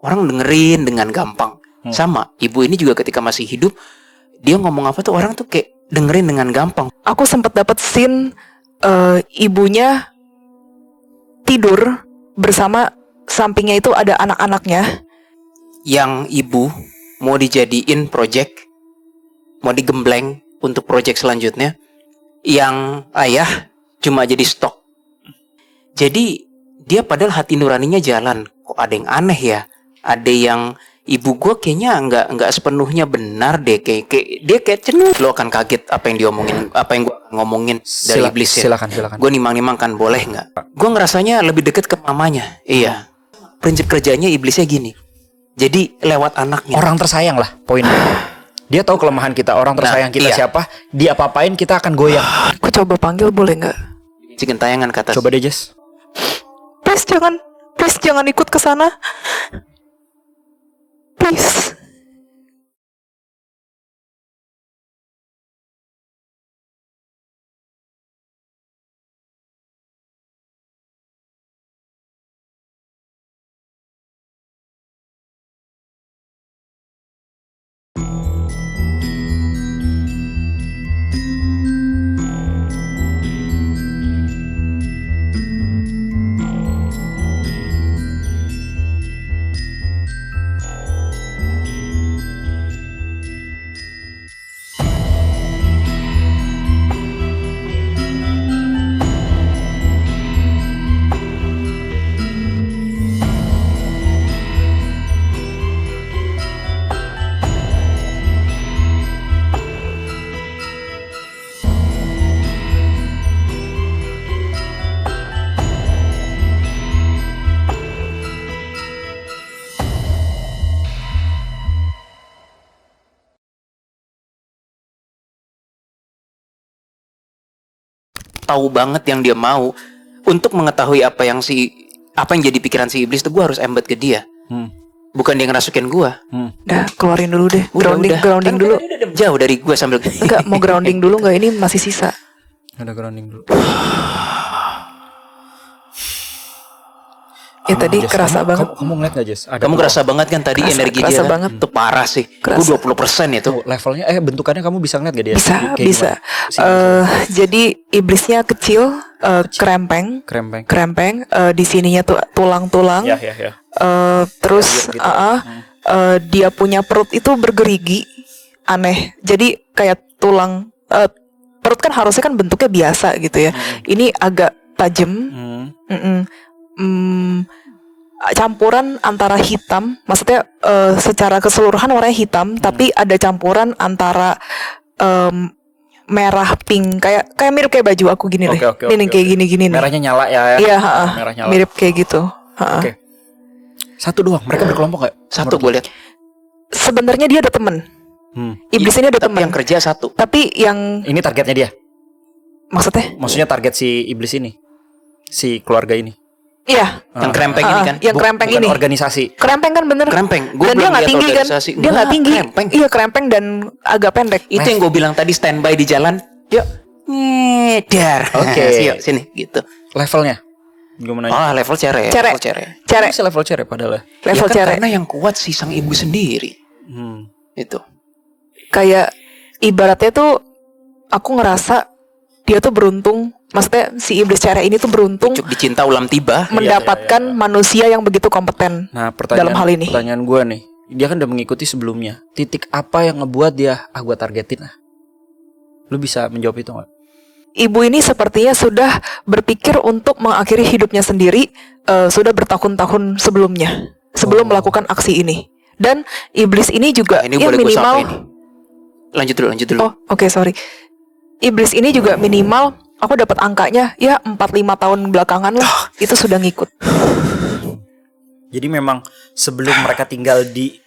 orang dengerin dengan gampang. Sama ibu ini juga ketika masih hidup, dia ngomong apa tuh orang tuh kayak dengerin dengan gampang. Aku sempat dapat scene ibunya tidur bersama, sampingnya itu ada anak-anaknya. Yang ibu mau dijadiin project, mau digembleng untuk project selanjutnya. Yang ayah cuma jadi stok. Jadi dia padahal hati nuraninya jalan. Kok ada yang aneh ya? Ada yang ibu gue kayaknya nggak sepenuhnya benar deh, kayak dia kayak cenut. Lo akan kaget apa yang dia omongin, apa yang gue ngomongin dari iblis ya. Silakan. Gue nimang kan, boleh nggak? Gue ngerasanya lebih deket ke mamanya. Iya. Prinsip kerjanya iblisnya gini. Jadi lewat anaknya. Orang tersayang lah poinnya. Dia tahu kelemahan kita, orang tersayang kita siapa. Dia apa-apain kita akan goyang. Aku coba panggil boleh nggak? Si gentayangan kata. Coba deh Jess. Please jangan ikut ke sana. Please. Tahu banget yang dia mau. Untuk mengetahui apa yang jadi pikiran si iblis tuh gue harus embed ke dia. Bukan dia ngerasukin gue. Udah, keluarin dulu deh. Grounding Kan dulu. udah jauh dari gue sambil Enggak, mau grounding dulu nggak? Ini masih sisa. Ada grounding dulu. Ya tadi Jess, kerasa banget. Kamu ngeliat gak Jess? Kamu kerasa banget kan tadi energi kerasa dia banget. Itu parah sih. Kerasa. Gue 20% itu. Levelnya bentukannya kamu bisa ngeliat gak dia? Bisa. Kayak Jadi iblisnya kecil, krempeng. Di sininya tuh tulang-tulang. Ya. Terus gitu. dia punya perut itu bergerigi, aneh. Jadi kayak tulang. Perut kan harusnya kan bentuknya biasa gitu ya. Ini agak tajam. Campuran antara hitam, maksudnya secara keseluruhan warnanya hitam, tapi ada campuran antara merah pink, kayak mirip kayak baju aku gini deh. Ini kayak gini nih. Merahnya nyala ya. Iya, Merah nyala. mirip kayak gitu. Oke. Satu doang. Mereka berkelompok gak? Satu gue lihat. Sebenarnya dia ada temen. Iblis ini ada Tapi temen. yang kerja satu. Tapi yang Ini targetnya dia. maksudnya Target si iblis ini. Si keluarga ini. iya. Yang krempeng ini kan. Yang krempeng Bukan ini. organisasi. Krempeng kan bener. Krempeng. Gue Dan dia belum nggak lihat tinggi kan? organisasi. Dia nggak tinggi. Krempeng. Iya, krempeng dan agak pendek. Itu yang gue bilang tadi, standby di jalan. Yuk. Ngedar. Oke. Yuk sini gitu. Levelnya. Gue mau nanya. Level cere. Cere. Level cere. Cere. Bisa level cere padahal. Level Ya kan cere. karena yang kuat si sang ibu sendiri. Itu. Kayak ibaratnya tuh aku ngerasa dia tuh beruntung. Maksudnya si iblis cere ini tuh beruntung Pucuk dicinta ulam tiba. mendapatkan manusia yang begitu kompeten. Nah, dalam hal ini. Pertanyaan gue nih, dia kan udah mengikuti sebelumnya. Titik apa yang ngebuat dia gue targetin lah? Lu bisa menjawab itu nggak? Ibu ini sepertinya sudah berpikir untuk mengakhiri hidupnya sendiri, sudah bertahun-tahun sebelumnya, sebelum melakukan aksi ini. Dan iblis ini juga Ini ya boleh gue minimal. sapa ini. Lanjut dulu. Oh, oke, sorry. Iblis ini juga minimal aku dapat angkanya ya 4-5 tahun belakangan lah itu sudah ngikut. Jadi memang sebelum mereka tinggal di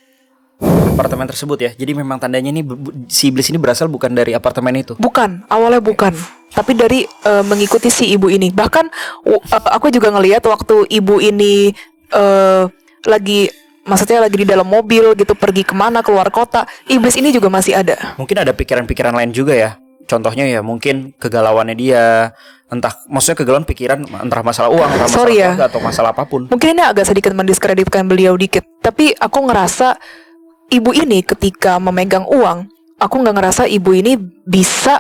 apartemen tersebut ya. Jadi memang tandanya ini si iblis ini berasal bukan dari apartemen itu. Bukan, awalnya bukan. Tapi dari mengikuti si ibu ini. Bahkan aku juga ngelihat waktu ibu ini maksudnya lagi di dalam mobil gitu, pergi kemana, keluar kota, iblis ini juga masih ada. Mungkin ada pikiran-pikiran lain juga ya. Contohnya ya mungkin kegalauannya dia, Entah maksudnya kegalauan pikiran, entah masalah uang, entah masalah Sorry ya. keluarga atau masalah apapun. Mungkin ini agak sedikit mendiskreditkan beliau dikit, tapi aku ngerasa ibu ini ketika memegang uang, aku nggak ngerasa ibu ini bisa,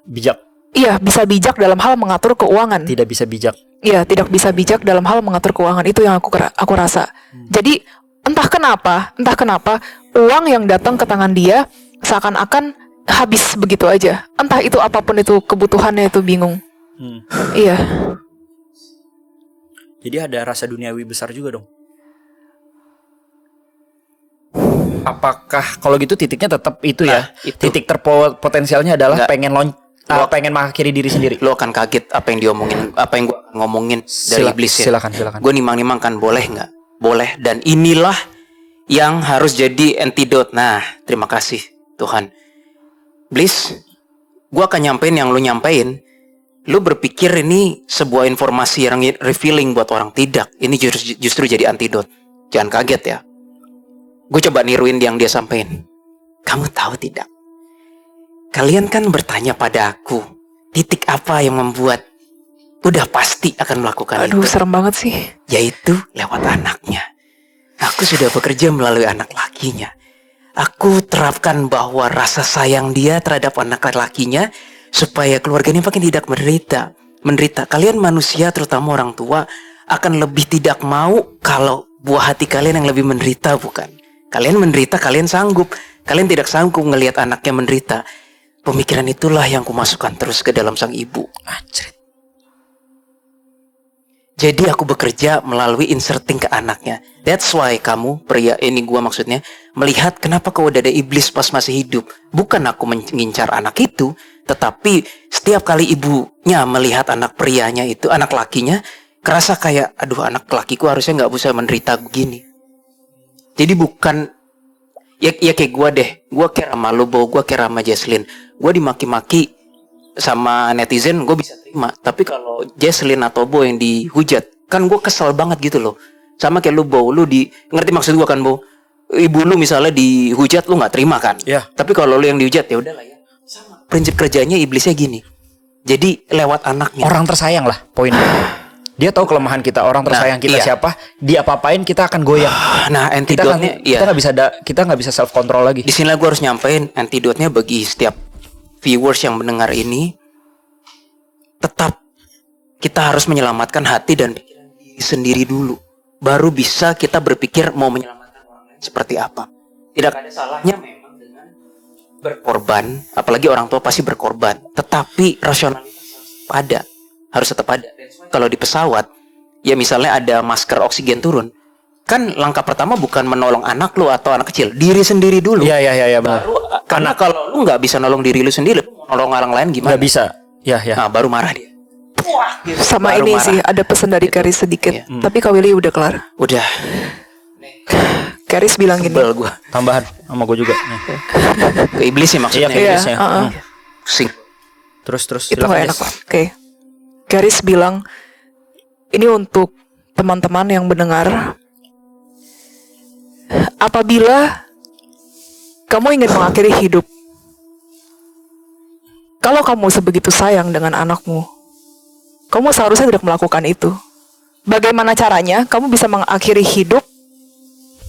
Bijak, iya bisa bijak dalam hal mengatur keuangan. tidak bisa bijak. Iya, tidak bisa bijak dalam hal mengatur keuangan, itu yang aku rasa. Jadi entah kenapa uang yang datang ke tangan dia seakan-akan habis begitu aja. Entah itu apapun itu kebutuhannya, itu bingung. Iya. Jadi ada rasa duniawi besar juga dong. Apakah kalau gitu titiknya tetap itu ya? Itu. Titik terpotensialnya adalah Enggak. pengen mengakhiri diri sendiri. Lo akan kaget apa yang diomongin, apa yang gue ngomongin dari iblis ya. Silakan. Gue nimang-nimang kan, boleh nggak? Boleh. Dan inilah yang harus jadi antidote. Nah, terima kasih Tuhan. Iblis, gue akan nyampein yang lo nyampein. Lo berpikir ini sebuah informasi yang revealing buat orang. Tidak. Ini justru jadi antidote. Jangan kaget ya. Gue coba niruin yang dia sampein. Kamu tahu tidak? Kalian kan bertanya pada aku, titik apa yang membuat udah pasti akan melakukan Aduh, itu? serem banget sih. Yaitu lewat anaknya. Aku sudah bekerja melalui anak lakinya. Aku terapkan bahwa rasa sayang dia terhadap anak lakinya supaya keluarganya makin tidak menderita. Kalian manusia, terutama orang tua, akan lebih tidak mau kalau buah hati kalian yang lebih menderita, bukan? Kalian menderita, kalian sanggup. Kalian tidak sanggup ngelihat anaknya menderita. Pemikiran itulah yang kumasukkan terus ke dalam sang ibu. Anjir. Jadi aku bekerja melalui inserting ke anaknya. That's why kamu, pria ini gua maksudnya, melihat kenapa kau udah ada iblis pas masih hidup. Bukan aku mengincar anak itu, tetapi setiap kali ibunya melihat anak prianya itu, anak lakinya, kerasa kayak, aduh anak lakiku harusnya gak bisa menderita begini. Jadi bukan, ya kayak gua deh. Gua care sama lo, gua care sama Jesslyn. Gua dimaki-maki sama netizen gue bisa terima, tapi kalau Jesslyn atau Bo yang dihujat, kan gue kesel banget gitu loh. Sama kayak lu Bo, lu ngerti maksud gue kan Bo? Ibu lu misalnya dihujat, lu nggak terima kan? Iya. Tapi kalau lu yang dihujat ya udahlah ya. Sama. Prinsip kerjanya iblisnya gini. Jadi lewat anaknya. Orang tersayang lah poinnya. Dia tahu kelemahan kita, orang tersayang kita iya. siapa, dia apa-apain kita akan goyang. Nah, antidotnya kita nggak bisa self control lagi. Di sini gue harus nyampein antidotnya bagi setiap viewers yang mendengar ini, tetap kita harus menyelamatkan hati dan pikiran diri sendiri dulu. Baru bisa kita berpikir mau menyelamatkan orang lain seperti apa. Tidak ada salahnya memang dengan berkorban, apalagi orang tua pasti berkorban. Tetapi rasionalitas harus tetap ada. Kalau di pesawat, ya misalnya ada masker oksigen turun, kan langkah pertama bukan menolong anak lu atau anak kecil, diri sendiri dulu. Iya benar. Karena kalau lu nggak bisa nolong diri lu sendiri, nolong orang lain gimana? Nggak bisa. Ya. Nah, baru marah dia. Wah, gitu. Sama Baru ini marah. sih, ada pesan dari Karis sedikit. Iya. Tapi Kak Willy udah kelar. Udah. Karis bilang gini. Sebel gua. Tambahan sama gue juga. Nih. Ke iblis sih maksudnya. Iya, ke iblisnya. Pusing. Terus. Itu gak enak. Oke. Karis bilang, ini untuk teman-teman yang mendengar. Apabila kamu ingin mengakhiri hidup, kalau kamu sebegitu sayang dengan anakmu, kamu seharusnya tidak melakukan itu. Bagaimana caranya kamu bisa mengakhiri hidup,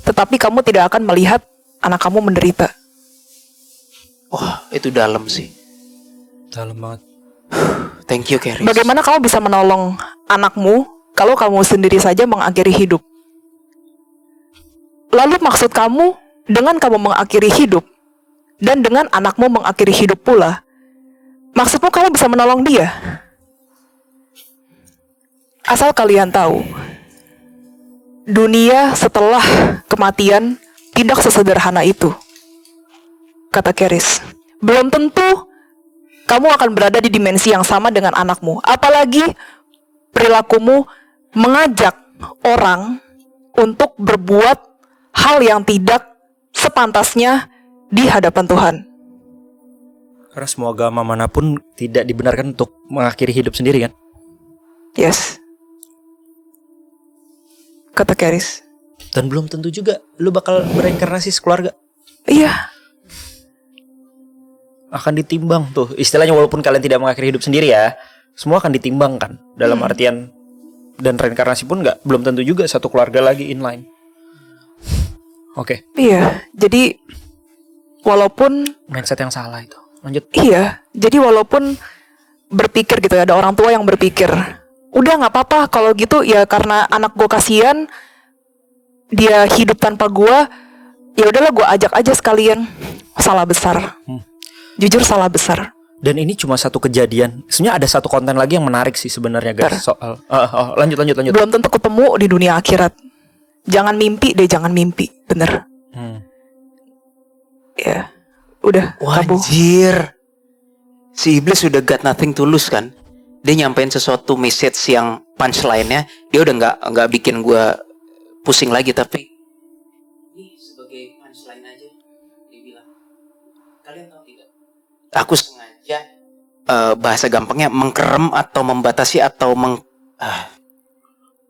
tetapi kamu tidak akan melihat anak kamu menderita? Wah, itu dalam sih. Dalam banget. Thank you, Keris. Bagaimana kamu bisa menolong anakmu kalau kamu sendiri saja mengakhiri hidup? Lalu maksud kamu dengan kamu mengakhiri hidup dan dengan anakmu mengakhiri hidup pula, maksudmu kamu bisa menolong dia? Asal kalian tahu, dunia setelah kematian tidak sesederhana itu, kata Keris. Belum tentu kamu akan berada di dimensi yang sama dengan anakmu. Apalagi perilakumu mengajak orang untuk berbuat hal yang tidak sepantasnya di hadapan Tuhan. Karena semua agama manapun tidak dibenarkan untuk mengakhiri hidup sendiri kan? Yes. Kata Keris. Dan belum tentu juga lu bakal bereinkarnasi sekeluarga. Iya. Akan ditimbang tuh. Istilahnya walaupun kalian tidak mengakhiri hidup sendiri ya, Semua akan ditimbangkan dalam artian, dan reinkarnasi pun belum tentu juga satu keluarga lagi inline. Oke. Iya, jadi walaupun Mindset yang salah itu. Lanjut. iya, jadi walaupun berpikir gitu ya, ada orang tua yang berpikir, udah nggak apa-apa kalau gitu ya, karena anak gue kasihan, dia hidup tanpa gue, ya udahlah gue ajak aja sekalian. Salah besar. Jujur salah besar. Dan ini cuma satu kejadian. Sebenarnya ada satu konten lagi yang menarik sih sebenarnya guys, soal lanjut. Belum tentu ketemu di dunia akhirat. Jangan mimpi deh, jangan mimpi. Bener. Ya, udah kabur. Wajir. Si iblis udah got nothing to lose kan. Dia nyampein sesuatu message yang punchline-nya, dia udah nggak bikin gue pusing lagi, tapi ini sebagai punchline aja dia bilang, kalian tahu tidak? Aku sengaja bahasa gampangnya mengkerem atau membatasi atau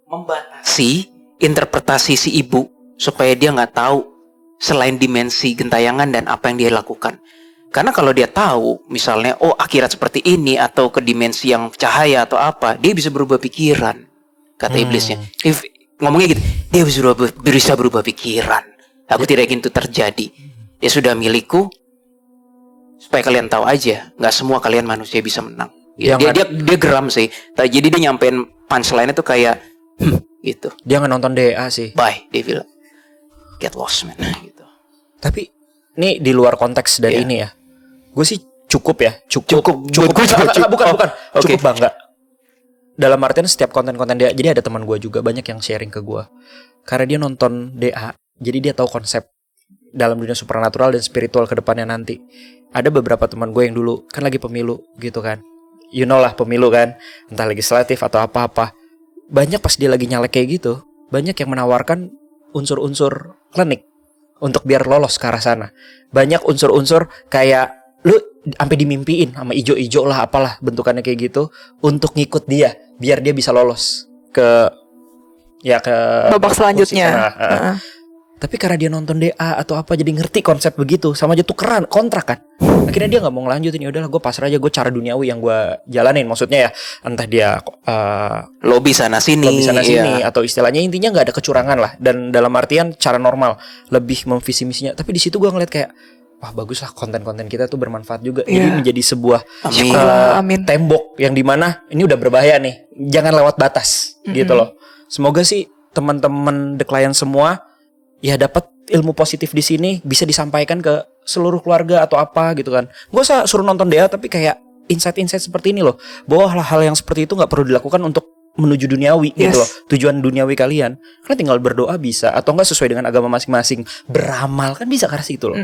membatasi interpretasi si ibu supaya dia nggak tahu selain dimensi gentayangan dan apa yang dia lakukan. Karena kalau dia tahu misalnya akhirat seperti ini atau ke dimensi yang cahaya atau apa, dia bisa berubah pikiran, kata iblisnya. Ngomongnya gitu, dia bisa berubah pikiran. Aku tidak ingin itu terjadi. Dia sudah milikku. Supaya kalian tahu aja, nggak semua kalian manusia bisa menang. Ya, dia geram sih. Jadi dia nyampein punchline itu kayak gitu. Dia nggak nonton DA sih. Bye, dia bilang. Get lost man gitu. Tapi ini di luar konteks dari ini ya. Gue sih cukup. Bukan. Okay. Cukup bangga. Dalam artian setiap konten-konten dia. Jadi ada teman gue juga banyak yang sharing ke gue. Karena dia nonton DA, jadi dia tahu konsep dalam dunia supernatural dan spiritual ke depannya nanti. Ada beberapa teman gue yang dulu kan lagi pemilu gitu kan. You know lah pemilu kan, entah legislatif atau apa-apa. Banyak pas dia lagi nyalek kayak gitu, banyak yang menawarkan unsur-unsur klinik untuk biar lolos ke arah sana. Banyak unsur-unsur kayak lu sampai dimimpiin sama ijo-ijo lah apalah bentukannya kayak gitu untuk ngikut dia biar dia bisa lolos ke babak selanjutnya. Tapi karena dia nonton DA atau apa jadi ngerti konsep begitu, sama aja tukeran kontrak kan. Akhirnya dia nggak mau ngelanjutin. Ya udahlah gue pasrah aja, gue cara duniawi yang gue jalanin. Maksudnya ya entah dia lobby sana sini atau istilahnya intinya nggak ada kecurangan lah. Dan dalam artian cara normal lebih memvisi misinya. Tapi di situ gue ngeliat kayak wah bagus lah konten-konten kita tuh bermanfaat juga. Jadi menjadi sebuah tembok yang dimana ini udah berbahaya nih. Jangan lewat batas gitu loh. Semoga sih teman-teman The Client semua ya dapat ilmu positif di sini, bisa disampaikan ke seluruh keluarga atau apa gitu kan. Gak usah suruh nonton DA, tapi kayak insight-insight seperti ini loh, bahwa hal-hal yang seperti itu gak perlu dilakukan untuk menuju duniawi gitu loh. Tujuan duniawi kalian tinggal berdoa bisa, atau gak sesuai dengan agama masing-masing, beramal kan bisa ke arah situ loh.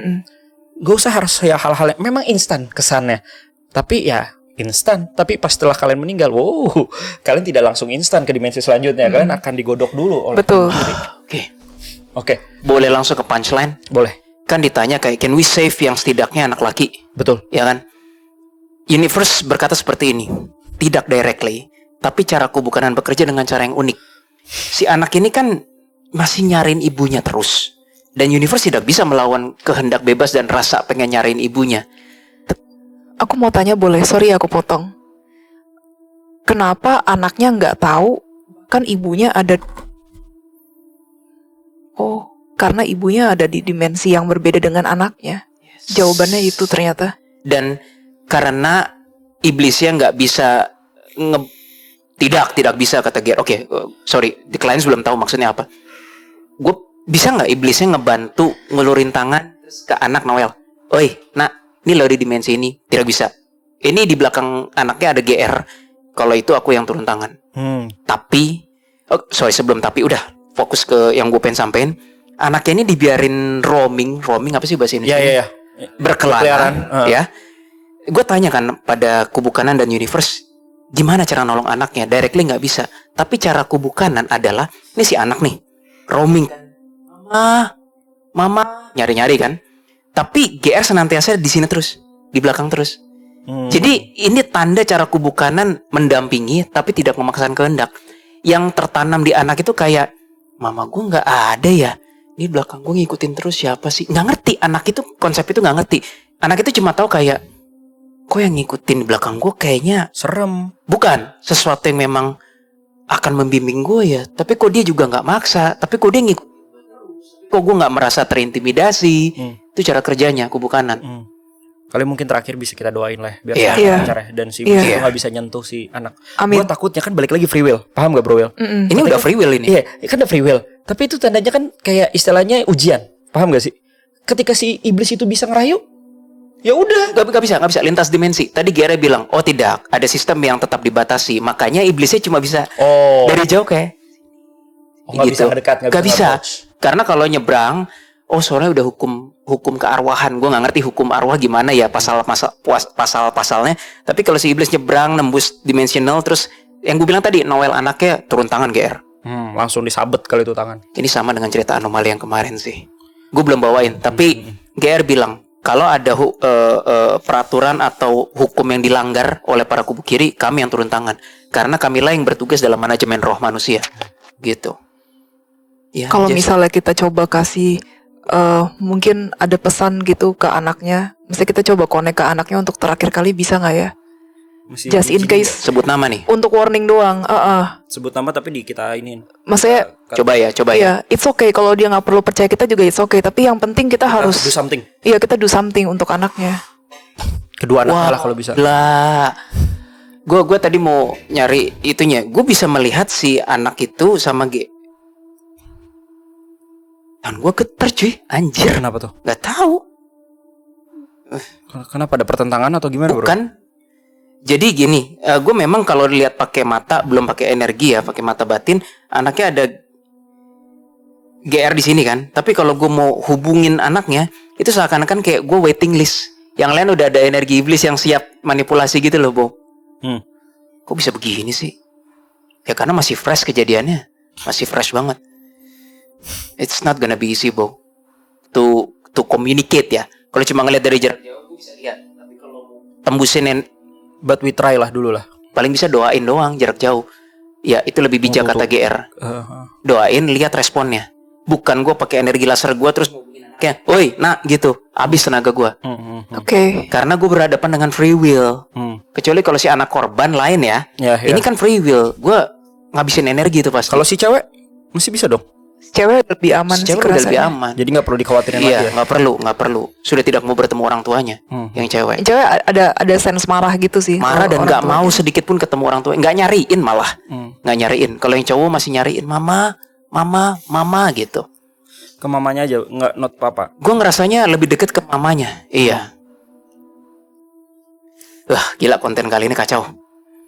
Gak usah harus ya hal-hal yang memang instan kesannya, tapi ya instan, tapi pas setelah kalian meninggal, kalian tidak langsung instan ke dimensi selanjutnya. Kalian akan digodok dulu oleh betul. Oke. Boleh langsung ke punchline? Boleh. Kan ditanya kayak can we save yang setidaknya anak laki? Betul. Ya kan? Universe berkata seperti ini. Tidak directly, tapi cara kubukanan bekerja dengan cara yang unik. Si anak ini kan masih nyariin ibunya terus. Dan universe tidak bisa melawan kehendak bebas dan rasa pengen nyariin ibunya. Aku mau tanya boleh? Sorry aku potong. Kenapa anaknya nggak tahu kan ibunya ada? Karena ibunya ada di dimensi yang berbeda dengan anaknya. Jawabannya itu ternyata. Dan karena iblisnya nggak bisa tidak bisa kata Ger. Oke, sorry, The Client belum tahu maksudnya apa. Gue bisa nggak iblisnya ngebantu ngelurin tangan ke anak Noel? Oi, nak, ini lo di dimensi ini. Tidak bisa. Ini di belakang anaknya ada GR. Kalau itu aku yang turun tangan. Tapi, sebelum tapi udah. Fokus ke yang gue pengen sampein. Anaknya ini dibiarin roaming apa sih bahasa Indonesia? Iya. Berkeliaran, ya. Gue tanya kan pada kubukanan dan universe, gimana cara nolong anaknya? Directly nggak bisa. Tapi cara kubukanan adalah, ini si anak nih, roaming. Mama, nyari-nyari kan. Tapi GR senantiasa di sini terus, di belakang terus. Jadi ini tanda cara kubukanan mendampingi, tapi tidak memaksakan kehendak. Yang tertanam di anak itu kayak, mama gue nggak ada ya, ini belakang gue ngikutin terus siapa sih? Nggak ngerti, anak itu konsep itu nggak ngerti. Anak itu cuma tahu kayak kok yang ngikutin di belakang gue kayaknya Serem. bukan sesuatu yang memang akan membimbing gue ya, tapi kok dia juga nggak maksa, tapi kok dia ngikut, kok gue nggak merasa terintimidasi. Itu cara kerjanya kubu kanan. Kali mungkin terakhir bisa kita doain lah biar Iya. lancar ya. Dan si iblis itu nggak bisa nyentuh si anak. Gue takutnya kan balik lagi free will. Paham gak bro Will? Ini udah free will ini. Iya, kan udah free will. Tapi itu tandanya kan kayak istilahnya ujian. Paham gak sih? Ketika si iblis itu bisa ngerayu, ya udah. Gak bisa lintas dimensi. Tadi Gere bilang, oh tidak, ada sistem yang tetap dibatasi. Makanya iblisnya cuma bisa dari jauh kayak nggak bisa ngedekat, Gak bisa. Karena kalau nyebrang, soalnya udah hukum kearwahan. Gue nggak ngerti hukum arwah gimana ya pasal-pasalnya. Tapi kalau si iblis nyebrang nembus dimensional, terus yang gue bilang tadi Noel anaknya turun tangan GR. Langsung disabet kali itu tangan. Ini sama dengan cerita anomali yang kemarin sih. Gue belum bawain, tapi GR bilang kalau ada peraturan atau hukum yang dilanggar oleh para kubu kiri, kami yang turun tangan. Karena kamilah yang bertugas dalam manajemen roh manusia. Gitu. Ya, Kalau misalnya kita coba kasih mungkin ada pesan gitu ke anaknya, mesti kita coba connect ke anaknya untuk terakhir kali, bisa nggak ya? Just in case. Sebut nama nih. Untuk warning doang. Sebut nama tapi di kita ini. Maksudnya Coba ya. Iya, it's okay kalau dia nggak perlu percaya kita juga, it's okay. Tapi yang penting kita harus do something. Iya, kita do something untuk anaknya. Kedua anaknya lah kalau bisa. Lah. Gue tadi mau nyari itunya. Gue bisa melihat si anak itu sama dan gue getar cuy, anjir. Kenapa tuh? Gak tahu. Kenapa ada pertentangan atau gimana bro? Bukan. Jadi gini, gue memang kalau lihat pakai mata, belum pakai energi ya, pakai mata batin, anaknya ada GR di sini kan. Tapi kalau gue mau hubungin anaknya, itu seakan-akan kayak gue waiting list. Yang lain udah ada energi iblis yang siap manipulasi gitu loh, Bo. Kok bisa begini sih? Ya karena masih fresh kejadiannya, masih fresh banget. It's not gonna be easy, Bo. To communicate ya. Kalau cuma ngeliat dari jarak jauh, gue bisa lihat. Tapi kalau tembusin, but we try lah dulu lah. paling bisa doain doang jarak jauh. Ya itu lebih bijak kata GR. Doain, lihat responnya. Bukan gue pakai energi laser gue terus kayak, oi, nak gitu. Habis tenaga gue. Oke. Karena gue berhadapan dengan free will. Kecuali kalau si anak korban lain ya. Ini kan free will. Gue ngabisin energi itu pasti. Kalau si cewek masih bisa dong. Cewek lebih aman sih Cewek udah lebih kerasanya. aman. Jadi nggak perlu dikhawatirin lagi. Iya, Ya? nggak perlu. Sudah tidak mau bertemu orang tuanya. Yang cewek. Cewek ada sense marah gitu sih. Marah dan orang nggak tuanya. mau sedikit pun ketemu orang tua. Nggak nyariin malah. Nggak nyariin. Kalau yang cowok masih nyariin mama gitu. Ke mamanya aja, nggak not papa. Gue ngerasanya lebih deket ke mamanya. Iya. Wah, gila konten kali ini kacau.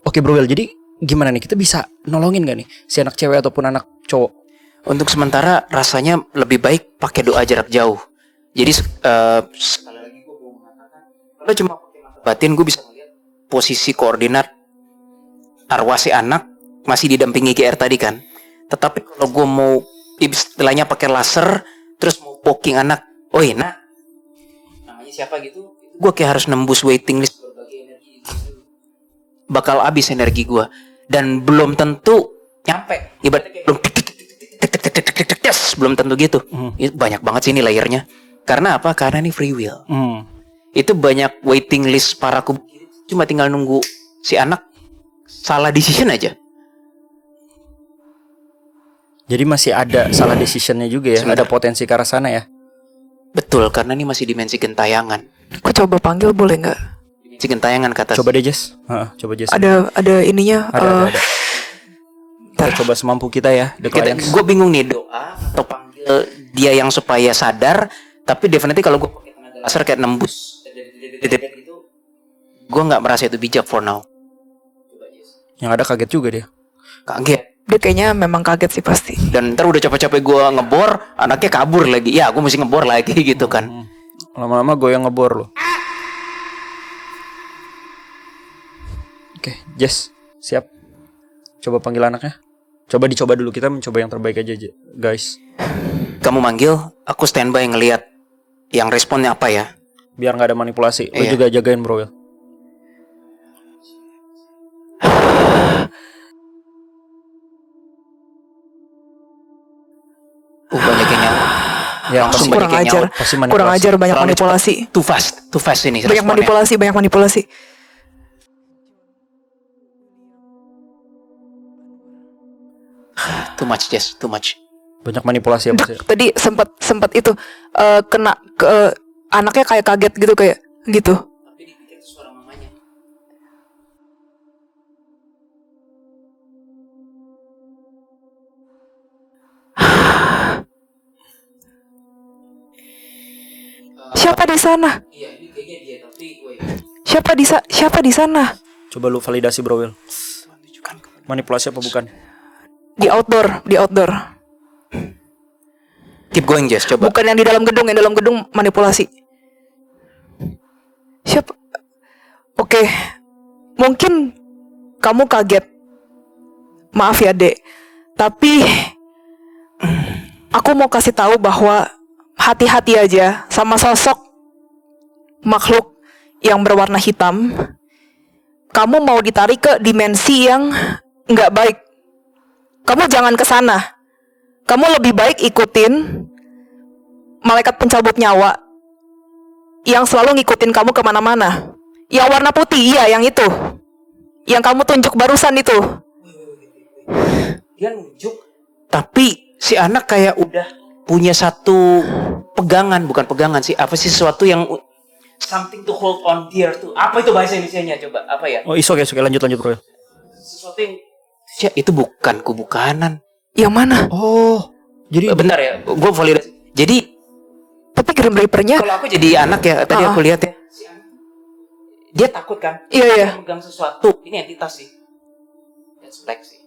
Oke Bro Will, jadi gimana nih? Kita bisa nolongin gak nih si anak cewek ataupun anak cowok? Untuk sementara rasanya lebih baik pakai doa jarak jauh. Jadi sekali lagi gue mau mengatakan, kalau cuma pakai mata batin gue bisa melihat posisi koordinat arwah si anak masih didampingi GR tadi kan. Tetapi kalau gue mau istilahnya pakai laser terus mau poking anak, oi nak, namanya siapa gitu, gue kayak harus nembus waiting list berbagai energi itu. Bakal habis energi gue dan belum tentu nyampe. Ibaratnya kayak belum tentu gitu. Itu banyak banget sih ini layernya. Karena apa? Karena ini free will. Itu banyak waiting list para kubu kiri. Cuma tinggal nunggu si anak salah decision aja. Jadi masih ada salah decisionnya juga ya. Sebentar. Ada potensi ke arah sana ya. Betul, karena ini masih dimensi gentayangan. Aku coba panggil boleh nggak? Dimensi gentayangan kata. Coba deh Jess. Coba Jess. Ada ininya. Ada. Kita coba semampu kita ya. Gue bingung nih, doa atau panggil dia yang supaya sadar. Tapi definitely kalau gue pakai tenaga laser kayak nembus gitu, gue nggak merasa itu bijak for now. Yang ada kaget juga dia. Kaget. Dia kayaknya memang kaget sih pasti. Dan ntar udah capek-capek gue ngebor, anaknya kabur lagi. Ya, gue mesti ngebor lagi gitu kan. Lama-lama gue yang ngebor loh. Oke, Jess, siap. Coba panggil anaknya. Coba dicoba dulu, kita mencoba yang terbaik aja, guys. Kamu manggil, aku standby ngelihat yang responnya apa ya. Biar nggak ada manipulasi. Lo Iya. juga jagain Bro Will. Banyak yang nyawa. Ya, Langsung pasti banyak yang nyawa. Pasti Kurang ajar banyak Terlalu manipulasi. Too fast ini Banyak responnya. manipulasi. Too much, Jess, too much. Banyak manipulasi ya, Bos. Ya? Tadi sempat itu kena ke anaknya kayak kaget gitu kayak gitu. Tapi dipikir itu suara mamanya. Siapa di sana? Iya, ini kayaknya dia, tapi Siapa di sana? Coba lu validasi, Bro Will. Manipulasi apa bukan? Di outdoor. Keep going, Jess, coba. Bukan yang di dalam gedung manipulasi. Siapa? Oke. Mungkin kamu kaget. Maaf ya, Dek. Tapi aku mau kasih tahu bahwa hati-hati aja sama sosok makhluk yang berwarna hitam. Kamu mau ditarik ke dimensi yang nggak baik. Kamu jangan ke sana. Kamu lebih baik ikutin malaikat pencabut nyawa yang selalu ngikutin kamu kemana-mana. Yang warna putih, iya, yang itu. Yang kamu tunjuk barusan itu. Dia nunjuk, tapi si anak kayak udah punya satu pegangan, bukan pegangan sih, apa sih, sesuatu yang something to hold on dear tuh. Apa itu bahasa Indonesianya coba? Apa ya? Oh, oke, lanjut Bro. Sesuatu yang itu bukan kubukanan. Yang mana? Oh, jadi Bentar ya, gue validasi. Jadi tapi Grim Reaper-nya, kalau aku jadi anak ya, tadi aku lihat ya, si anak, dia takut kan? Iya. Dia megang sesuatu, ini entitas sih. That's black sih.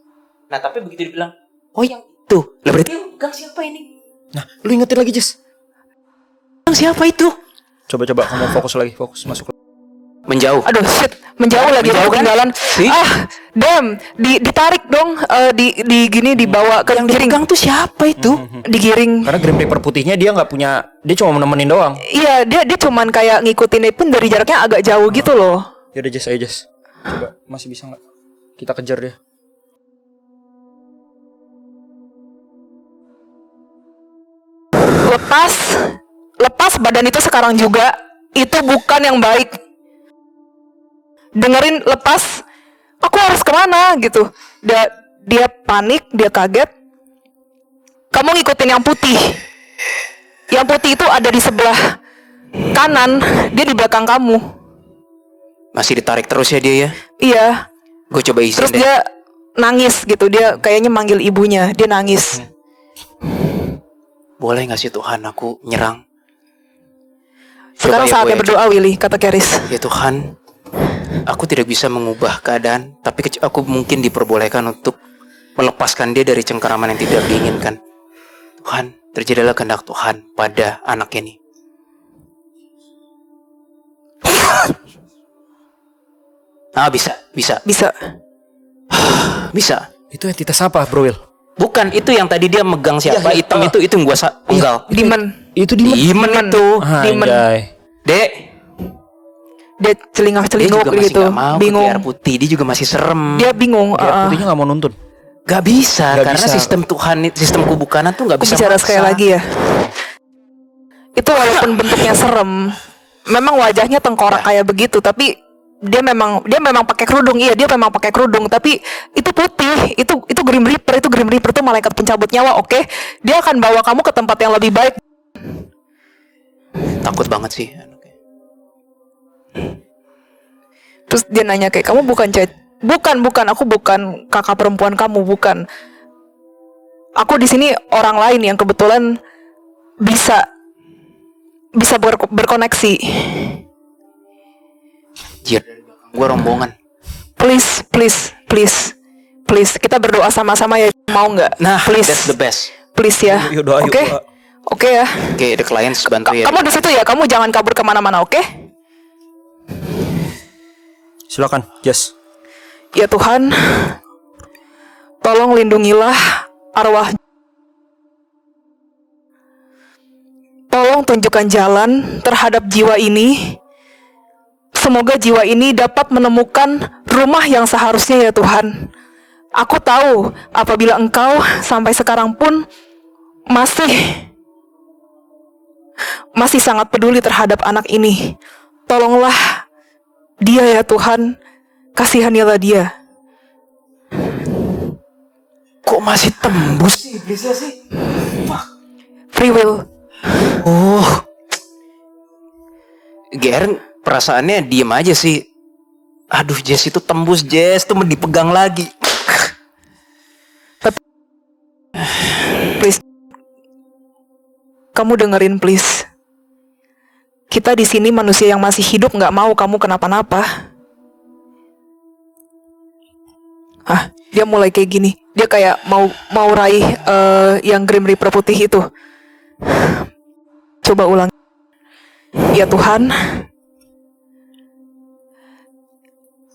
Nah, tapi begitu dibilang, oh yang itu, lah berarti yang megang siapa ini? nah, lu ingetin lagi, Jess. Yang siapa itu? Coba kamu fokus masuk. aduh shit, menjauh lagi Menjauh kan? ketinggalan. Si? Damn, ditarik dong, di gini dibawa ke Yang giring. dipegang tuh siapa itu? Digiring. Karena Grim Reaper putihnya dia nggak punya, dia cuma nemenin doang. Iya, dia cuman kayak ngikutin pun dari jaraknya agak jauh gitu loh. Yaudah, Jess, ayo Jess. Coba, masih bisa nggak? Kita kejar dia. Lepas badan itu sekarang juga. Itu bukan yang baik. Dengerin, lepas. Aku harus kemana gitu. Dia panik, dia kaget. Kamu ngikutin yang putih. Yang putih itu ada di sebelah kanan. Dia di belakang kamu. Masih ditarik terus ya dia ya? Iya. Gue coba izin Terus deh. dia nangis gitu. Dia kayaknya manggil ibunya. Dia nangis. Boleh gak sih Tuhan aku nyerang? Sekarang Coba ya, saatnya gue ya, berdoa, Willy, kata Keris. Ya Tuhan, aku tidak bisa mengubah keadaan, tapi aku mungkin diperbolehkan untuk melepaskan dia dari cengkeraman yang tidak diinginkan. Tuhan, terjadilah kehendak Tuhan pada anak ini. Bisa. Bisa. Itu entitas apa, Bro Will? Bukan, itu yang tadi dia megang siapa, Iya, hitam itu yang gua penggal. Demon. Itu Demon itu. Demon. Dek, Dia dia celingak-celinguk juga masih gitu. gak mau Bingung. ke air putih, dia juga masih serem. Dia bingung. Biar putihnya nggak mau nuntun. Gak bisa, Gak karena bisa. sistem Tuhan, sistem kubukanan tuh gak Aku bisa bicara maksa. sekali lagi ya. Itu walaupun bentuknya serem, memang wajahnya tengkorak kayak begitu, tapi dia memang pakai kerudung. Iya, dia memang pakai kerudung, tapi itu putih. Itu Grim Reaper, tuh malaikat pencabut nyawa, oke? Dia akan bawa kamu ke tempat yang lebih baik. Takut banget sih anaknya. Terus dia nanya kayak, kamu bukan bukan, aku bukan kakak perempuan kamu, bukan. Aku di sini orang lain yang kebetulan bisa berkoneksi. Jir, gue rombongan. Please, kita berdoa sama-sama ya, mau nggak? Nah, please, that's the best. please ya. Yuk, doa, yuk, Oke, doa. oke ya. Oke, the clients bantu ya. Kamu di situ ya, kamu jangan kabur kemana-mana, oke? Silakan, Jess. Ya Tuhan, tolong lindungilah arwah. Tolong tunjukkan jalan terhadap jiwa ini. Semoga jiwa ini dapat menemukan rumah yang seharusnya ya Tuhan. Aku tahu apabila Engkau sampai sekarang pun masih sangat peduli terhadap anak ini. Tolonglah dia ya Tuhan. Kasihanilah dia. Kok masih tembus sih iblisnya sih? Free will. Oh. GR perasaannya diem aja sih. Aduh, Jess itu tembus, Jess tuh dipegang lagi. Please, kamu dengerin please. Kita di sini manusia yang masih hidup, nggak mau kamu kenapa-napa. Dia mulai kayak gini. Dia kayak mau raih yang Grim Reaper putih itu. Coba ulang. Ya Tuhan,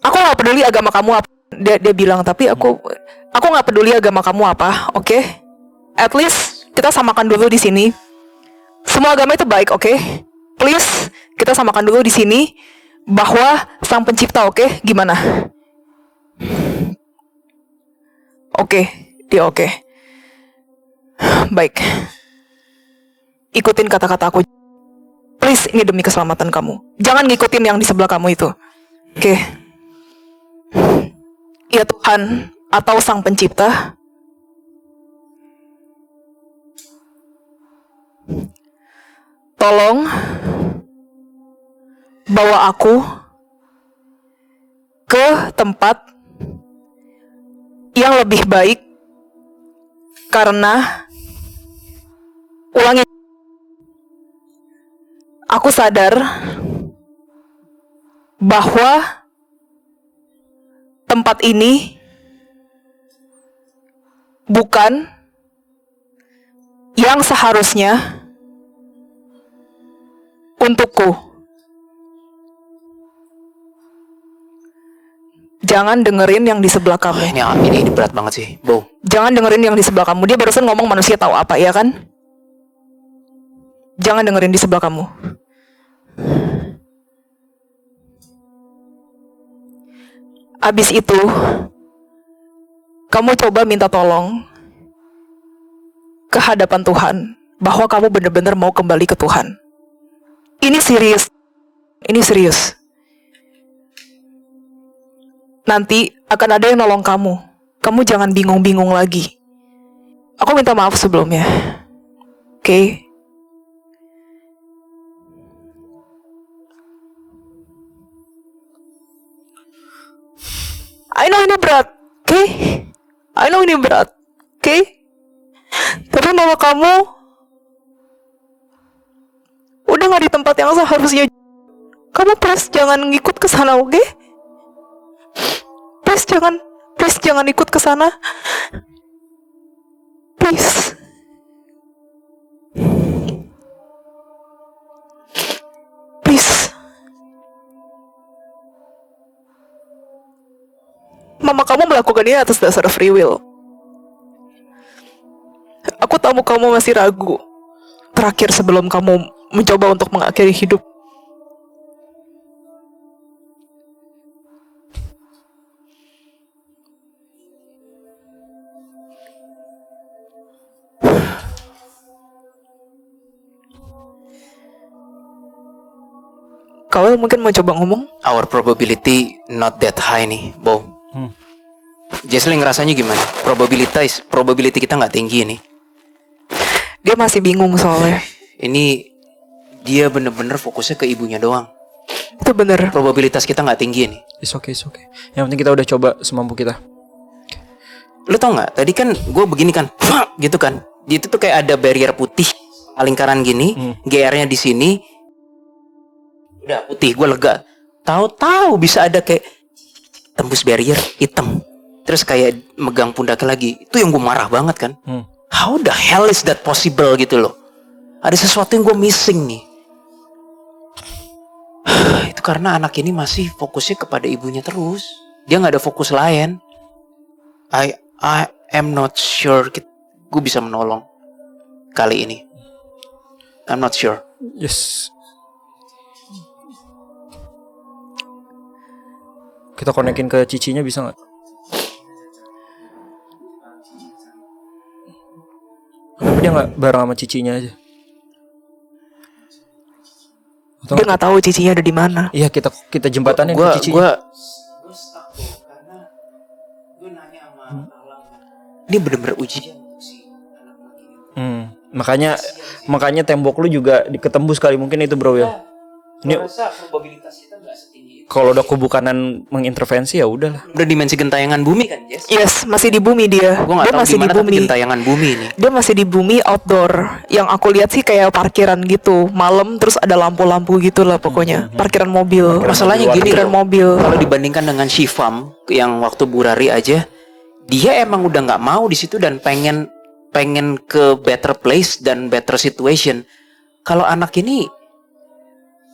aku nggak peduli agama kamu apa. Dia bilang, tapi aku nggak peduli agama kamu apa, oke? At least kita samakan dulu di sini. Semua agama itu baik, oke? Please, kita samakan dulu di sini bahwa Sang Pencipta, oke? Gimana? Oke, dia oke. Baik. Ikutin kata-kata aku. Please, ini demi keselamatan kamu. Jangan ngikutin yang di sebelah kamu itu. Oke. Ya Tuhan, atau Sang Pencipta, tolong bawa aku ke tempat yang lebih baik, karena ulangi, aku sadar bahwa tempat ini bukan yang seharusnya untukku. Jangan dengerin yang di sebelah kamu. Ini berat banget sih, Bo. Jangan dengerin yang di sebelah kamu. Dia barusan ngomong manusia tahu apa, ya kan? Jangan dengerin di sebelah kamu. Abis itu, kamu coba minta tolong ke hadapan Tuhan bahwa kamu benar-benar mau kembali ke Tuhan. Ini serius. Ini serius. Nanti akan ada yang nolong kamu. Kamu jangan bingung-bingung lagi. Aku minta maaf sebelumnya. Oke? I know ini berat. Oke? I know ini berat. Oke? Tapi mama kamu udah gak di tempat yang seharusnya. Kamu please jangan ngikut ke sana, oke? Please jangan ikut ke sana. Please. Please. Mama kamu melakukan ini atas dasar free will. Aku tahu kamu masih ragu. Terakhir sebelum kamu mencoba untuk mengakhiri hidup. Kau mungkin mau coba ngomong? Our probability not that high nih, Bo. Jesslyn ngerasanya gimana? Probability kita nggak tinggi nih. Dia masih bingung soalnya. Ini dia bener-bener fokusnya ke ibunya doang. Itu bener. Probabilitas kita nggak tinggi nih. It's okay. Yang penting kita udah coba semampu kita. Lo tau nggak? Tadi kan gue begini kan, gitu kan? Itu tuh kayak ada barrier putih, lingkaran gini, GR-nya di sini. Udah putih, gue lega. Tahu-tahu bisa ada kayak tembus barrier hitam. Terus kayak megang pundaknya lagi. Itu yang gue marah banget kan. How the hell is that possible gitu loh. Ada sesuatu yang gue missing nih. Itu karena anak ini masih fokusnya kepada ibunya terus. Dia gak ada fokus lain. I am not sure gue bisa menolong kali ini. I'm not sure. Yes. Kita konekin ke cicinya bisa gak? Kenapa dia gak bareng sama cicinya aja? Atau Dia nggak tahu cicinya ada di mana. iya, kita jembatanin ke cicinya. Ini benar-benar ujian untuk si anak-anak ini. Makanya tembok lu juga ketembus kali mungkin itu bro ya. Ini Rasa probabilitas kita nggak setinggi itu. kalau udah kubu kanan mengintervensi ya udahlah. Udah dimensi gentayangan bumi kan, Jess? Yes, masih di bumi dia. Gue nggak Dia tahu masih di gimana tapi bumi. gentayangan bumi ini. Dia masih di bumi outdoor. Yang aku lihat sih kayak parkiran gitu. Malam terus ada lampu-lampu gitu lah pokoknya. Parkiran mobil. Masalahnya gini Parkiran loh, mobil. kalau dibandingkan dengan Shifam yang waktu Burari aja, dia emang udah nggak mau di situ dan pengen ke better place dan better situation. Kalau anak ini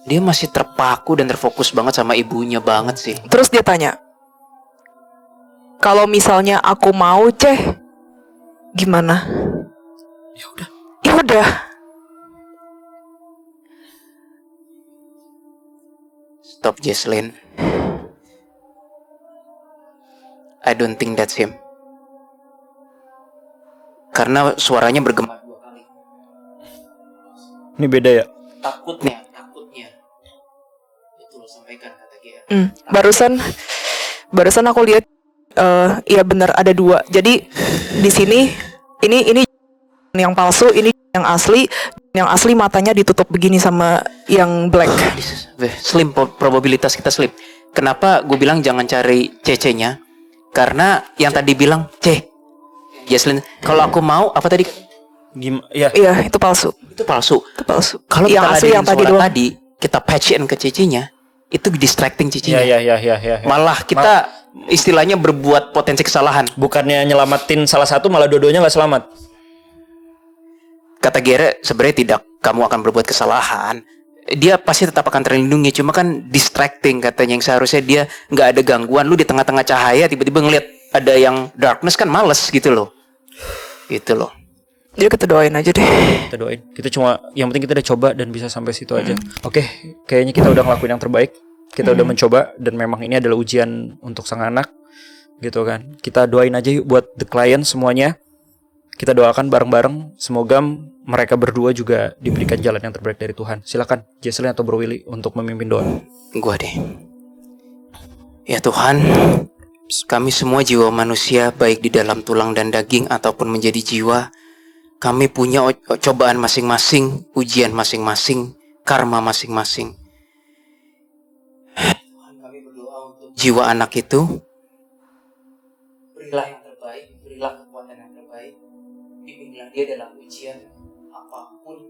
dia masih terpaku dan terfokus banget sama ibunya banget sih. Terus dia tanya, kalau misalnya aku mau gimana? Ya udah. Ya udah. Stop, Jesslyn. I don't think that's him. Karena suaranya bergema 2 kali. Ini beda ya. Takutnya. Itu lo sampaikan kata Gia. Barusan aku lihat, iya benar ada 2. Jadi di sini ini yang palsu, ini yang asli. Yang asli matanya ditutup begini sama yang black. Slim, probabilitas kita slim. Kenapa gue bilang jangan cari CC-nya? Karena yang tadi bilang Jesslyn, kalau aku mau apa tadi? Ya. Iya, itu palsu. Itu palsu. Itu palsu. Kalau yang kita asli yang tadi suara doang. tadi, kita patch-in ke CC-nya, itu distracting CC-nya. Ya. Malah kita istilahnya berbuat potensi kesalahan. Bukannya nyelamatin salah satu malah dua-duanya nggak selamat. Kata Gere, sebenarnya tidak kamu akan berbuat kesalahan. Dia pasti tetap akan terlindungi, cuma kan distracting katanya, yang seharusnya dia nggak ada gangguan. Lu di tengah-tengah cahaya tiba-tiba ngeliat ada yang darkness kan males gitu loh. Gitu loh. Jadi kita doain aja deh. Kita doain. Kita cuma yang penting kita udah coba dan bisa sampai situ aja. Oke, kayaknya kita udah ngelakuin yang terbaik. Kita udah mencoba dan memang ini adalah ujian untuk sang anak. Gitu kan. Kita doain aja yuk buat the client semuanya. Kita doakan bareng-bareng. Semoga mereka berdua juga diberikan jalan yang terbaik dari Tuhan. Silakan Jesslyn atau Bro Willy untuk memimpin doa. Gua deh. Ya Tuhan, kami semua jiwa manusia, baik di dalam tulang dan daging ataupun menjadi jiwa, kami punya cobaan masing-masing, ujian masing-masing, karma masing-masing. Tuhan, kami berdoa untuk jiwa anak itu, berilah yang terbaik, berilah kekuatan yang terbaik, bimbinglah dia dalam ujian apapun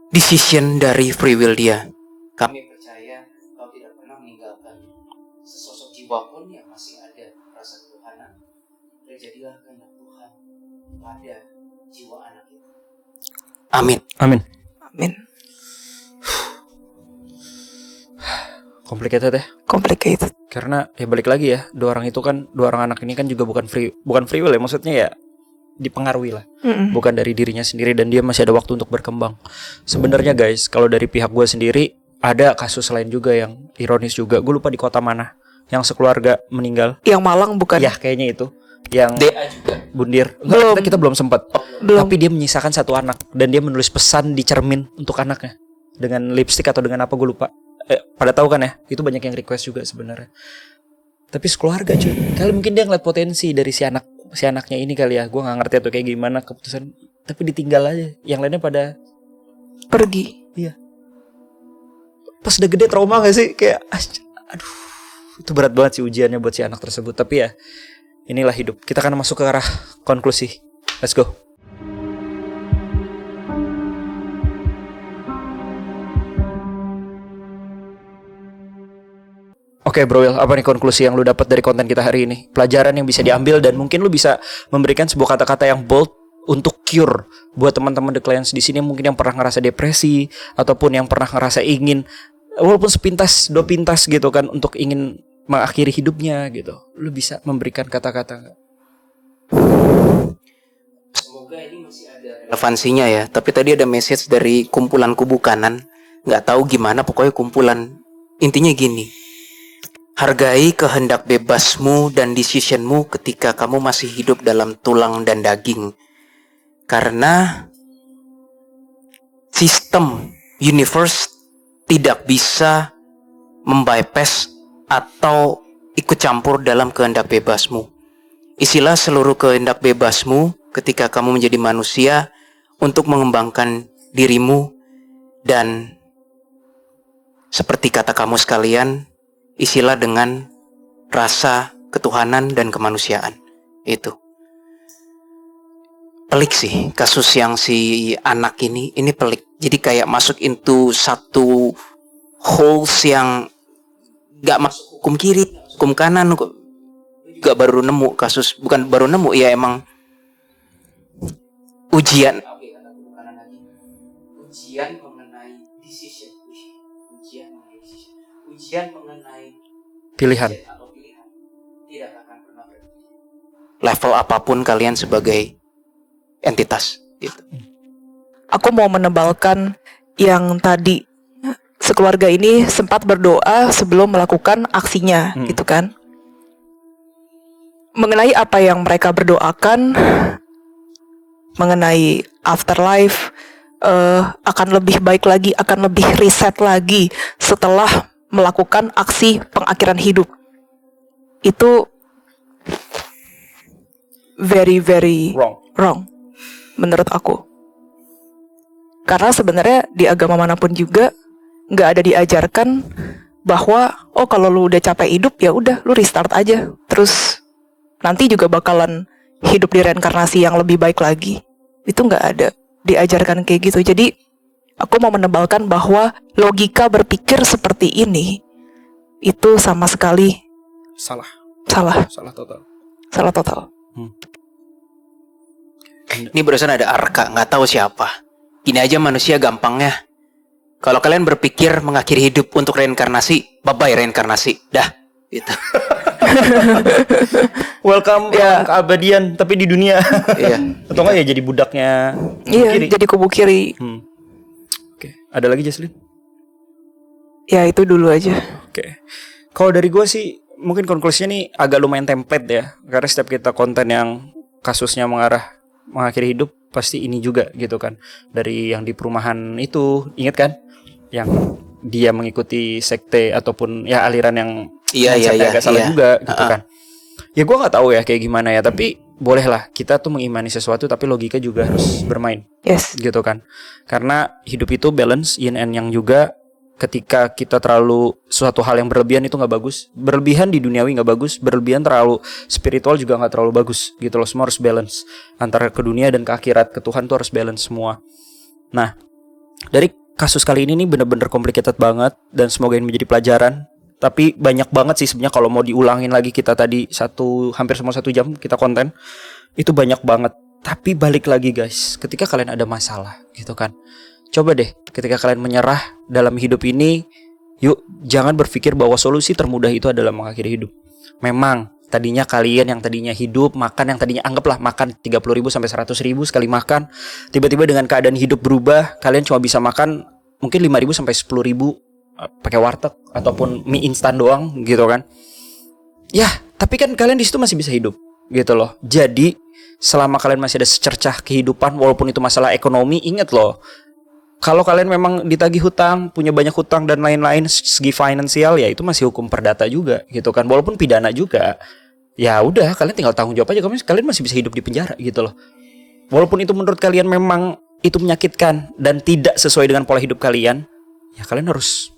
decision dari free will dia. Kami percaya kau tidak pernah meninggalkan sesosok jiwa pun yang masih ada rasa ketuhanan. Terjadilah kehendak Tuhan pada jiwa anak itu. Amin. Amin. Amin. Complicated ya. Complicated. Karena ya balik lagi ya, dua orang anak ini kan juga bukan free will ya, maksudnya ya dipengaruhi lah, bukan dari dirinya sendiri dan dia masih ada waktu untuk berkembang. Sebenarnya guys, kalau dari pihak gue sendiri ada kasus lain juga yang ironis juga. Gue lupa di kota mana yang sekeluarga meninggal. Yang Malang bukan? Ya kayaknya itu. Yang DA juga. Bundir. Belum. Kita belum sempat. Belum. Tapi dia menyisakan satu anak dan dia menulis pesan di cermin untuk anaknya dengan lipstick atau dengan apa gue lupa. Pada tahu kan ya? Itu banyak yang request juga sebenarnya. Tapi sekeluarga cuy. Kali mungkin dia ngeliat potensi dari si anaknya ini kali ya. Gue nggak ngerti atau kayak gimana keputusan. Tapi ditinggal aja. Yang lainnya pada pergi. Iya. Pas udah gede trauma gak sih? Kayak aduh. Itu berat banget sih ujiannya buat si anak tersebut. Tapi ya inilah hidup. Kita akan masuk ke arah konklusi. Let's go. Oke Bro Will, apa nih konklusi yang lu dapat dari konten kita hari ini? Pelajaran yang bisa diambil dan mungkin lu bisa memberikan sebuah kata-kata yang bold untuk cure buat teman-teman The Clients di sini mungkin yang pernah ngerasa depresi ataupun yang pernah ngerasa ingin walaupun sepintas, dua pintas gitu kan untuk ingin mengakhiri hidupnya gitu. Lu bisa memberikan kata-kata enggak? Semoga ini masih ada relevansinya ya. Tapi tadi ada message dari kumpulan kubu kanan. Nggak tahu gimana, pokoknya kumpulan. Intinya gini. Hargai kehendak bebasmu dan decisionmu ketika kamu masih hidup dalam tulang dan daging. Karena sistem universe tidak bisa membypass atau ikut campur dalam kehendak bebasmu. Isilah seluruh kehendak bebasmu ketika kamu menjadi manusia untuk mengembangkan dirimu, dan seperti kata kamu sekalian, isilah dengan rasa ketuhanan dan kemanusiaan. Itu pelik sih kasus yang si anak ini pelik. Jadi kayak masuk into satu holes yang gak masuk hukum kiri, hukum kanan. Juga baru nemu kasus, bukan baru nemu ya, emang ujian mengenai decision, ujian mengenai Pilihan. tidak akan pernah berhenti. Level apapun kalian sebagai entitas gitu. Aku mau menebalkan yang tadi sekeluarga ini sempat berdoa sebelum melakukan aksinya, gitu kan? Mengenai apa yang mereka berdoakan, mengenai afterlife, akan lebih baik lagi, akan lebih riset lagi setelah melakukan aksi pengakhiran hidup. Itu very wrong menurut aku. Karena sebenarnya di agama manapun juga nggak ada diajarkan bahwa kalau lu udah capek hidup ya udah lu restart aja, terus nanti juga bakalan hidup di reinkarnasi yang lebih baik lagi. Itu nggak ada diajarkan kayak gitu. Jadi aku mau menebalkan bahwa logika berpikir seperti ini itu sama sekali Salah total. Ini barusan ada Arka, nggak tahu siapa. Gini aja manusia gampangnya. Kalau kalian berpikir mengakhiri hidup untuk reinkarnasi, bye-bye reinkarnasi, dah gitu. Welcome keabadian tapi di dunia. Iya. Atau enggak ya jadi budaknya Iya, jadi kubu kiri. Oke. Ada lagi Jaslyn? Ya itu dulu aja. Oke. Kalau dari gue sih mungkin konklusinya nih agak lumayan template ya. Karena setiap kita konten yang kasusnya mengarah mengakhiri hidup pasti ini juga gitu kan. Dari yang di perumahan itu, ingat kan? Yang dia mengikuti sekte ataupun ya aliran yang agak salah juga gitu kan. Ya gue nggak tahu ya kayak gimana ya, tapi bolehlah kita tuh mengimani sesuatu tapi logika juga harus bermain. Yes. Gitu kan. Karena hidup itu balance yin and yang juga. Ketika kita terlalu suatu hal yang berlebihan itu nggak bagus. Berlebihan di duniawi nggak bagus, berlebihan terlalu spiritual juga nggak terlalu bagus gitu loh. Semua harus balance antara ke dunia dan ke akhirat, ke Tuhan tuh harus balance semua. Nah, dari kasus kali ini nih bener-bener complicated banget dan semoga ini menjadi pelajaran. Tapi banyak banget sih sebenarnya kalau mau diulangin lagi kita tadi hampir semua 1 jam kita konten itu banyak banget. Tapi balik lagi guys, ketika kalian ada masalah gitu kan, coba deh ketika kalian menyerah dalam hidup ini, yuk jangan berpikir bahwa solusi termudah itu adalah mengakhiri hidup. Memang tadinya kalian yang tadinya hidup makan, yang tadinya anggaplah makan 30.000 sampai 100.000 sekali makan, tiba-tiba dengan keadaan hidup berubah, kalian cuma bisa makan mungkin 5.000 sampai 10.000 pakai warteg ataupun mie instan doang gitu kan. Ya, tapi kan kalian di situ masih bisa hidup gitu loh. Jadi selama kalian masih ada secercah kehidupan walaupun itu masalah ekonomi, ingat loh. Kalau kalian memang ditagih hutang, punya banyak hutang dan lain-lain segi finansial, ya itu masih hukum perdata juga gitu kan. Walaupun pidana juga. Ya udah, kalian tinggal tanggung jawab aja, kalian masih bisa hidup di penjara gitu loh. Walaupun itu menurut kalian memang itu menyakitkan dan tidak sesuai dengan pola hidup kalian, ya kalian harus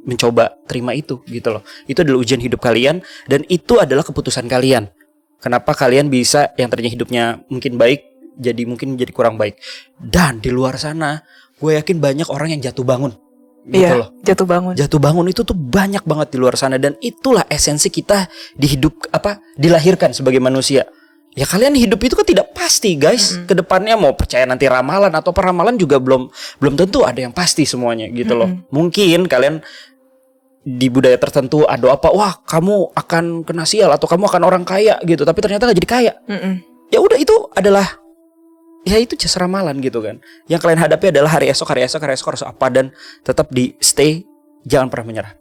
mencoba terima itu gitu loh. Itu adalah ujian hidup kalian dan itu adalah keputusan kalian. Kenapa kalian bisa yang tadinya hidupnya mungkin baik jadi mungkin jadi kurang baik. Dan di luar sana gue yakin banyak orang yang jatuh bangun gitu loh. Jatuh bangun itu tuh banyak banget di luar sana dan itulah esensi kita dilahirkan sebagai manusia. Ya kalian hidup itu kan tidak pasti guys. Kedepannya mau percaya nanti ramalan atau peramalan juga belum tentu ada yang pasti semuanya gitu loh. Mungkin kalian di budaya tertentu ada apa, wah kamu akan kena sial atau kamu akan orang kaya gitu, tapi ternyata gak jadi kaya. Ya udah itu adalah ya itu just ramalan gitu kan. Yang kalian hadapi adalah hari esok harus apa, dan tetap di stay, jangan pernah menyerah.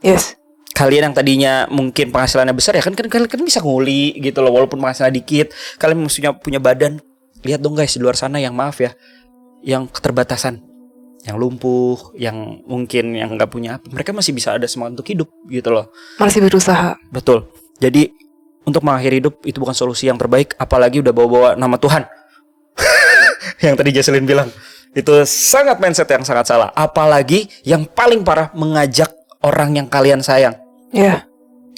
Yes. Kalian yang tadinya mungkin penghasilannya besar ya kan kalian bisa nguli gitu loh, walaupun penghasilan dikit, kalian mestinya punya badan. Lihat dong guys di luar sana yang maaf ya, yang keterbatasan, yang lumpuh, yang mungkin yang nggak punya apa, mereka masih bisa ada semangat untuk hidup gitu loh. Masih berusaha. Betul. Jadi untuk mengakhiri hidup itu bukan solusi yang terbaik, apalagi udah bawa-bawa nama Tuhan. Yang tadi Jesselyn bilang, itu sangat mindset yang sangat salah. Apalagi yang paling parah, mengajak orang yang kalian sayang. Iya.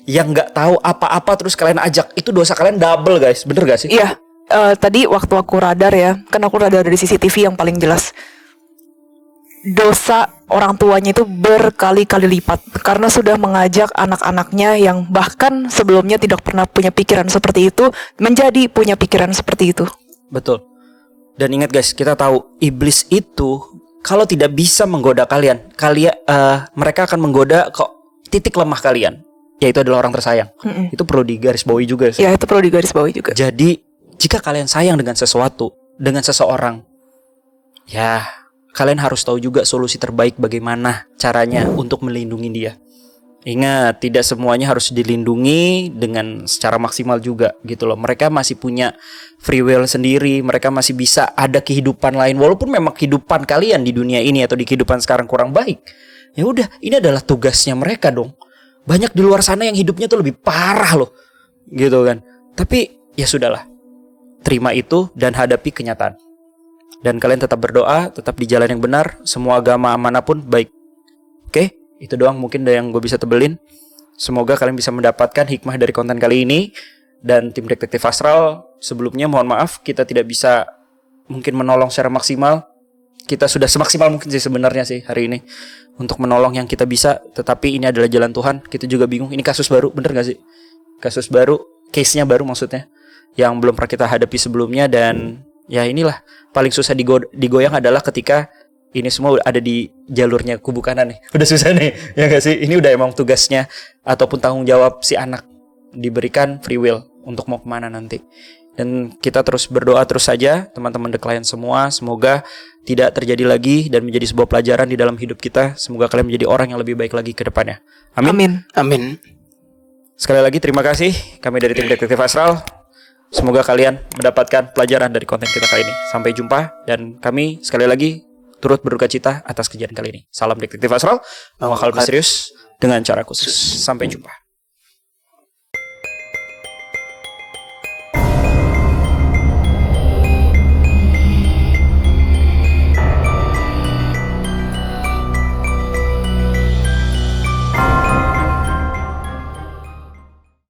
Yang nggak tahu apa-apa terus kalian ajak, itu dosa kalian double guys, bener gak sih? Iya. Tadi waktu aku radar ya, kan aku radar dari CCTV yang paling jelas. Dosa orang tuanya itu berkali-kali lipat karena sudah mengajak anak-anaknya yang bahkan sebelumnya tidak pernah punya pikiran seperti itu menjadi punya pikiran seperti itu. Betul. Dan ingat guys, kita tahu iblis itu kalau tidak bisa menggoda kalian, mereka akan menggoda kok titik lemah kalian, yaitu adalah orang tersayang. Itu perlu digarisbawahi juga sih. Ya, itu perlu digarisbawahi juga. Jadi jika kalian sayang dengan sesuatu, dengan seseorang, ya kalian harus tahu juga solusi terbaik bagaimana caranya untuk melindungi dia. Ingat, tidak semuanya harus dilindungi dengan secara maksimal juga gitu loh. Mereka masih punya free will sendiri, mereka masih bisa ada kehidupan lain. Walaupun memang kehidupan kalian di dunia ini atau di kehidupan sekarang kurang baik, ya udah, ini adalah tugasnya mereka dong. Banyak di luar sana yang hidupnya tuh lebih parah loh, gitu kan. Tapi ya sudahlah, terima itu dan hadapi kenyataan. Dan kalian tetap berdoa, tetap di jalan yang benar. Semua agama manapun baik. Oke, itu doang mungkin yang gue bisa tebelin. Semoga kalian bisa mendapatkan hikmah dari konten kali ini. Dan tim Detektif Astral, sebelumnya mohon maaf kita tidak bisa mungkin menolong secara maksimal. Kita sudah semaksimal mungkin sih sebenarnya sih hari ini untuk menolong yang kita bisa. Tetapi ini adalah jalan Tuhan. Kita juga bingung, ini kasus baru, bener gak sih? Kasus baru, case-nya baru maksudnya, yang belum pernah kita hadapi sebelumnya. Dan ya inilah, paling susah digoyang adalah ketika ini semua ada di jalurnya kubu kanan nih. Udah susah nih, ya gak sih? Ini udah emang tugasnya ataupun tanggung jawab si anak, diberikan free will untuk mau kemana nanti. Dan kita terus berdoa terus saja, teman-teman The Client semua. Semoga tidak terjadi lagi dan menjadi sebuah pelajaran di dalam hidup kita. Semoga kalian menjadi orang yang lebih baik lagi ke depannya. Amin. Amin. Amin. Sekali lagi terima kasih kami dari tim Detektif Astral. Semoga kalian mendapatkan pelajaran dari konten kita kali ini. Sampai jumpa, dan kami sekali lagi turut berduka cita atas kejadian kali ini. Salam Detektif Astral, mengawal misterius dengan cara khusus. Sampai jumpa.